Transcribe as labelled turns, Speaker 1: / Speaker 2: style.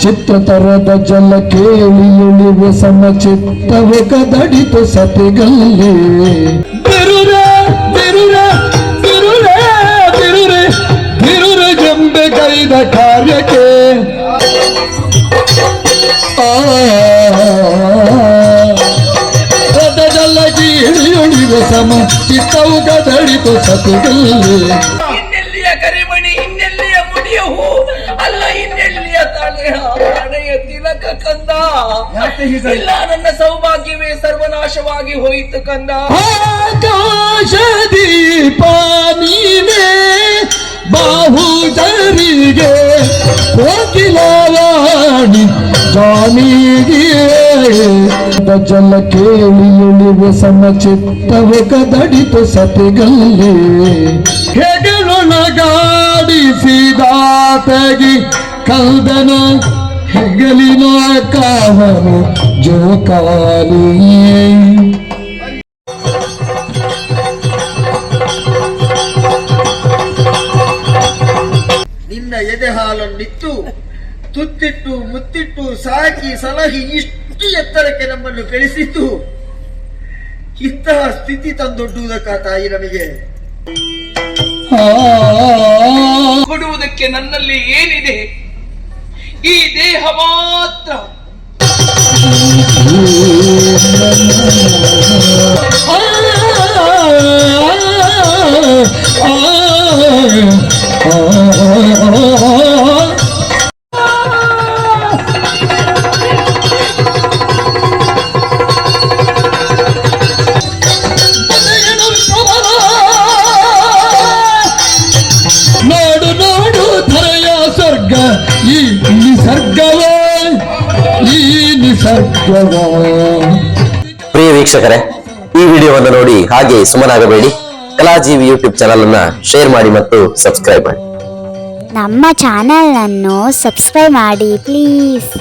Speaker 1: ಚಿತ್ರತರದ ಜಲ ಕೇಳಿ ಇಳಿವೆ ಸಮಚಿತ್ತವು ಕದಡಿತು ಸತಿಗಲ್ಲಿ ಬಿರುರೆ ಬಿರುರೆ ಬಿರುರೆ ಬಿರುರೆ ಬಿರುರೆ ಜಂಬೆ ಕೈದ ಕಾರ್ಯಕ್ಕೆ ರಥ ಜಲ ಕೀಳಿ ಇಳಿವೆ ಸಮ ಚಿತ್ತವು ಕದಡಿತು ಸತಿಗಲ್ಲಿ
Speaker 2: ಇನ್ನೆಲ್ಲಿಯ ಕರಿಮಣಿ ಇನ್ನೆಲ್ಲಿಯ ಮುಡಿಯ ಹೂ ಅಲ್ಲ ಇನ್ನೆಲ್ಲಿಯ ಹಣೆಯ ತಿಲಕ ಕಂದ ಇಲ್ಲ ನನ್ನ ಸೌಭಾಗ್ಯವೇ ಸರ್ವನಾಶವಾಗಿ ಹೋಯಿತು ಕಂದ
Speaker 1: ಆಕಾಶ ದೀಪ ನೀನೆ ಬಾಹುಜರಿಗೆ ಕೋಕಿಲವಾಣಿ ಜಾನಿಗೆ ಜಲ ಕೇಳಿ ಇಳಿವೆ ಸಮಚಿತ್ತವು ಕದಡಿತು ಸತಿಗಲ್ಲಿ ಹೆಗಲೊಳಗಾಡಿಸಿದಾತಗಿ ಕಲ್ದನ ಹೆಗಲಿನ ಕಾವನು ಜೋಕಾಲಿಯೇ
Speaker 2: ನಿನ್ನ ಎದೆ ಹಾಲನ್ನಿತ್ತು ತುತ್ತಿಟ್ಟು ಮುತ್ತಿಟ್ಟು ಸಾಕಿ ಸಲಹಿ ಇಷ್ಟು ಎತ್ತರಕ್ಕೆ ನಮ್ಮನ್ನು ಬೆಳೆಸಿದ್ದು ಇಂತಹ ಸ್ಥಿತಿ ತಂದೊಡ್ಡುವುದಕ್ಕ ತಾಯಿ ನಮಗೆ ಕೊಡುವುದಕ್ಕೆ ನನ್ನಲ್ಲಿ ಏನಿದೆ ಈ ದೇಹ ಮಾತ್ರ
Speaker 1: ನೋಡು ನೋಡು ಧರೆಯ ಸ್ವರ್ಗ ಈ ನಿಸರ್ಗವೇ ಈ ನಿಸರ್ಗವೇ.
Speaker 3: ಪ್ರಿಯ ವೀಕ್ಷಕರೇ, ಈ ವಿಡಿಯೋವನ್ನು ನೋಡಿ ಹಾಗೆ ಸುಮ್ಮನಾಗಬೇಡಿ. ಕಲಾಜೀವಿ ಯೂಟ್ಯೂಬ್ ಚಾನಲ್ ಅನ್ನ ಶೇರ್ ಮಾಡಿ ಮತ್ತು ಸಬ್ಸ್ಕ್ರೈಬ್ ಮಾಡಿ.
Speaker 4: ನಮ್ಮ ಚಾನೆಲ್ ಅನ್ನು ಸಬ್ಸ್ಕ್ರೈಬ್ ಮಾಡಿ ಪ್ಲೀಸ್.